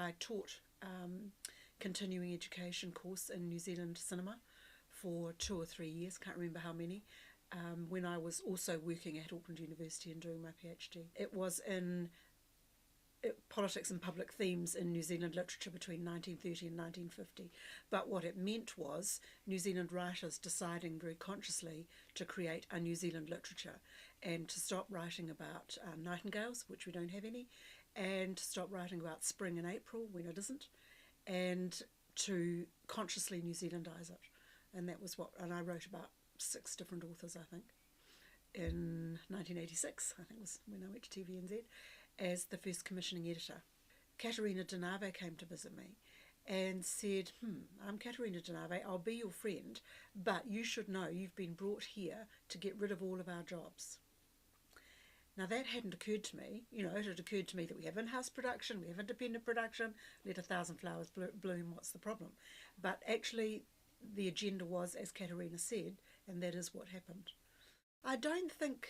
I taught continuing education course in New Zealand cinema for 2 or 3 years, can't remember how many, when I was also working at Auckland University and doing my PhD. It was in politics and public themes in New Zealand literature between 1930 and 1950. But what it meant was New Zealand writers deciding very consciously to create a New Zealand literature and to stop writing about nightingales, which we don't have any, and to stop writing about spring and April when it isn't, and to consciously New Zealandise it. And that was and I wrote about 6 different authors, I think, in 1986, I think was when I went to TVNZ, as the first commissioning editor. Katerina Denave came to visit me and said, I'm Katerina Denave, I'll be your friend, but you should know you've been brought here to get rid of all of our jobs. Now that hadn't occurred to me. It had occurred to me that we have in-house production, we have independent production, let 1,000 flowers bloom, what's the problem? But actually the agenda was, as Katerina said, and that is what happened. I don't think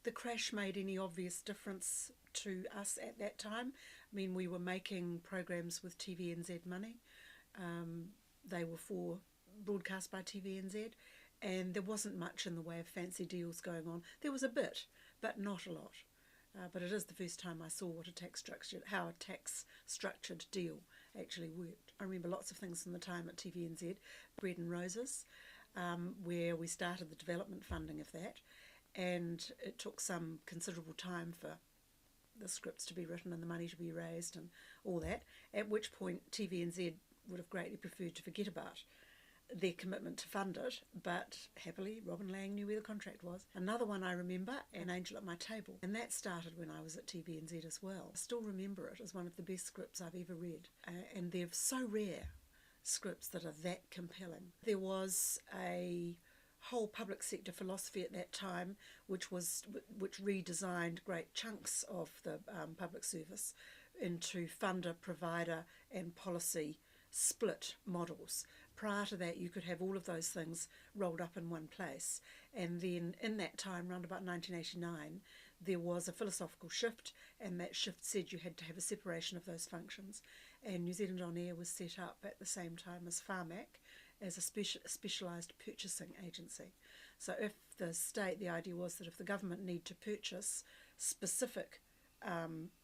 the crash made any obvious difference to us at that time. I mean, we were making programs with TVNZ money. They were broadcast by TVNZ, and there wasn't much in the way of fancy deals going on. There was a bit, but not a lot. But it is the first time I saw how a tax structured deal actually worked. I remember lots of things from the time at TVNZ, Bread and Roses, where we started the development funding of that, and it took some considerable time for the scripts to be written and the money to be raised and all that, at which point TVNZ would have greatly preferred to forget about their commitment to fund it, but happily Robin Lang knew where the contract was. Another one I remember, An Angel at My Table, and that started when I was at TVNZ as well. I still remember it as one of the best scripts I've ever read, and they're so rare, scripts that are that compelling. There was a whole public sector philosophy at that time which redesigned great chunks of the public service into funder, provider and policy split models. Prior to that, you could have all of those things rolled up in one place, and then in that time, around about 1989, there was a philosophical shift, and that shift said you had to have a separation of those functions, and New Zealand On Air was set up at the same time as Pharmac as a specialised purchasing agency. So if the idea was that if the government need to purchase specific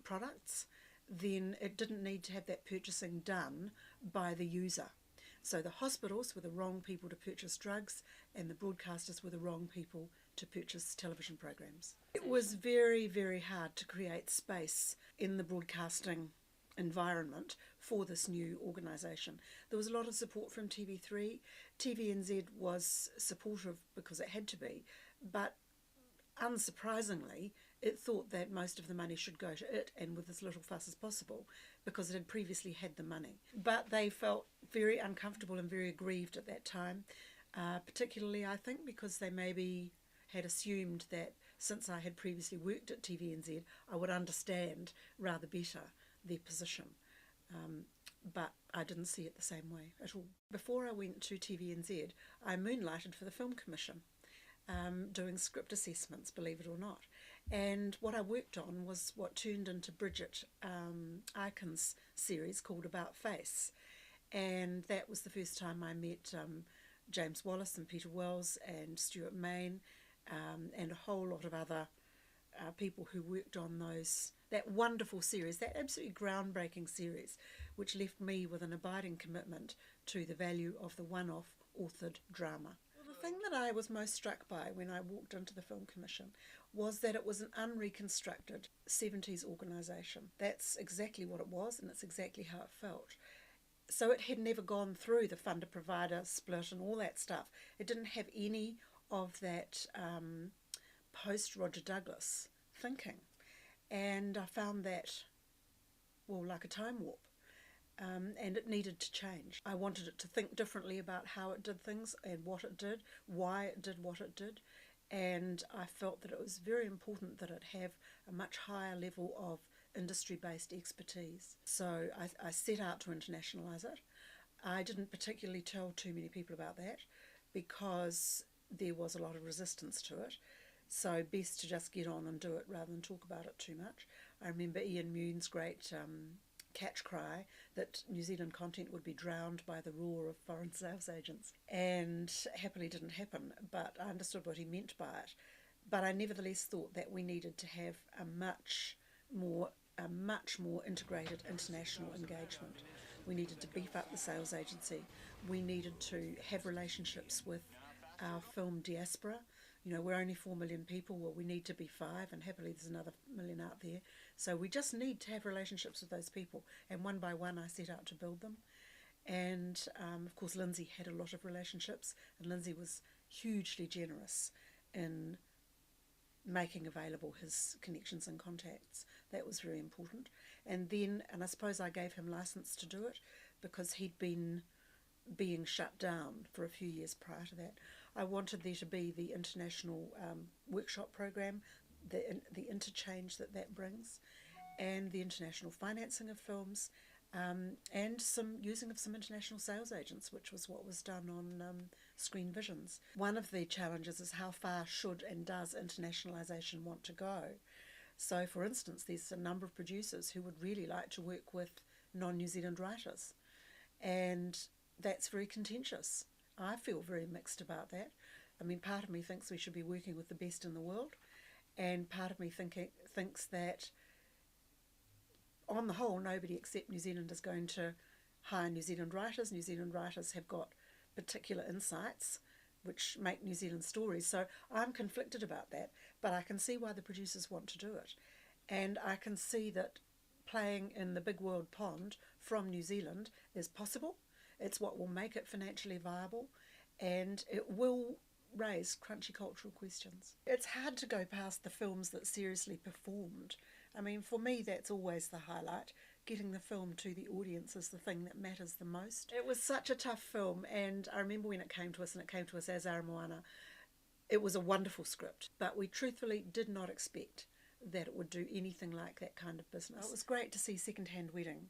products, then it didn't need to have that purchasing done by the user. So the hospitals were the wrong people to purchase drugs, and the broadcasters were the wrong people to purchase television programs. It was very, very hard to create space in the broadcasting environment for this new organisation. There was a lot of support from TV3. TVNZ was supportive because it had to be, but unsurprisingly, it thought that most of the money should go to it and with as little fuss as possible because it had previously had the money. But they felt very uncomfortable and very aggrieved at that time, particularly I think because they maybe had assumed that since I had previously worked at TVNZ, I would understand rather better their position. But I didn't see it the same way at all. Before I went to TVNZ, I moonlighted for the Film Commission, doing script assessments, believe it or not. And what I worked on was what turned into Bridget Aiken's series called About Face. And that was the first time I met James Wallace and Peter Wells and Stuart Main and a whole lot of other people who worked on that wonderful series, that absolutely groundbreaking series, which left me with an abiding commitment to the value of the one-off authored drama. The thing that I was most struck by when I walked into the Film Commission was that it was an unreconstructed 70s organisation. That's exactly what it was, and it's exactly how it felt. So it had never gone through the funder-provider split and all that stuff. It didn't have any of that post-Roger Douglas thinking. And I found that, like a time warp. And it needed to change. I wanted it to think differently about how it did things and what it did, why it did what it did, and I felt that it was very important that it have a much higher level of industry-based expertise. So I set out to internationalise it. I didn't particularly tell too many people about that because there was a lot of resistance to it. So best to just get on and do it rather than talk about it too much. I remember Ian Mune's great catch cry that New Zealand content would be drowned by the roar of foreign sales agents. And happily didn't happen, but I understood what he meant by it. But I nevertheless thought that we needed to have a much more integrated international engagement. We needed to beef up the sales agency. We needed to have relationships with our film diaspora. You know, we're only 4 million people. Well, we need to be 5, and happily there's another million out there. So we just need to have relationships with those people. And one by one, I set out to build them. And of course, Lindsay had a lot of relationships, and Lindsay was hugely generous in making available his connections and contacts. That was very important. And then, and I suppose I gave him license to do it because he'd been being shut down for a few years prior to that. I wanted there to be the international workshop program, the interchange that brings, and the international financing of films, and some using of some international sales agents, which was what was done on Screen Visions. One of the challenges is how far should and does internationalisation want to go? So, for instance, there's a number of producers who would really like to work with non-New Zealand writers, and that's very contentious. I feel very mixed about that. I mean, part of me thinks we should be working with the best in the world, and part of me thinks that on the whole, nobody except New Zealand is going to hire New Zealand writers. New Zealand writers have got particular insights which make New Zealand stories. So I'm conflicted about that, but I can see why the producers want to do it. And I can see that playing in the big world pond from New Zealand is possible. It's what will make it financially viable, and it will raise crunchy cultural questions. It's hard to go past the films that seriously performed. I mean, for me, that's always the highlight. Getting the film to the audience is the thing that matters the most. It was such a tough film, and I remember when it came to us, and it came to us as Aramoana, it was a wonderful script, but we truthfully did not expect that it would do anything like that kind of business. It was great to see Second-Hand Wedding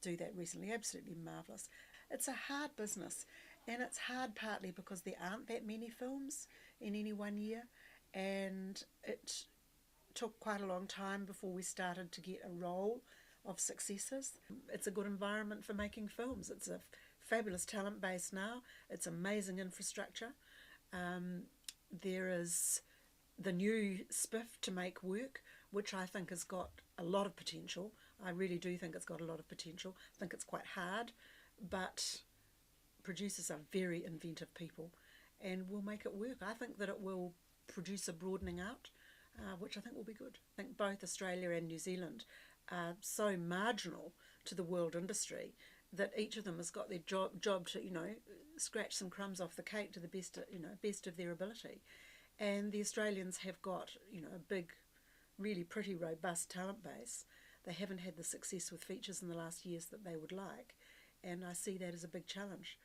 do that recently, absolutely marvellous. It's a hard business, and it's hard partly because there aren't that many films in any one year, and it took quite a long time before we started to get a roll of successes. It's a good environment for making films. It's a fabulous talent base now. It's amazing infrastructure. There is the new spiff to make work, which I think has got a lot of potential. I really do think it's got a lot of potential. I think it's quite hard, but producers are very inventive people and will make it work. I think that it will produce a broadening out, which I think will be good. I think both Australia and New Zealand are so marginal to the world industry that each of them has got their job to, scratch some crumbs off the cake to the best of their ability. And the Australians have got, a big, really pretty robust talent base. They haven't had the success with features in the last years that they would like, and I see that as a big challenge.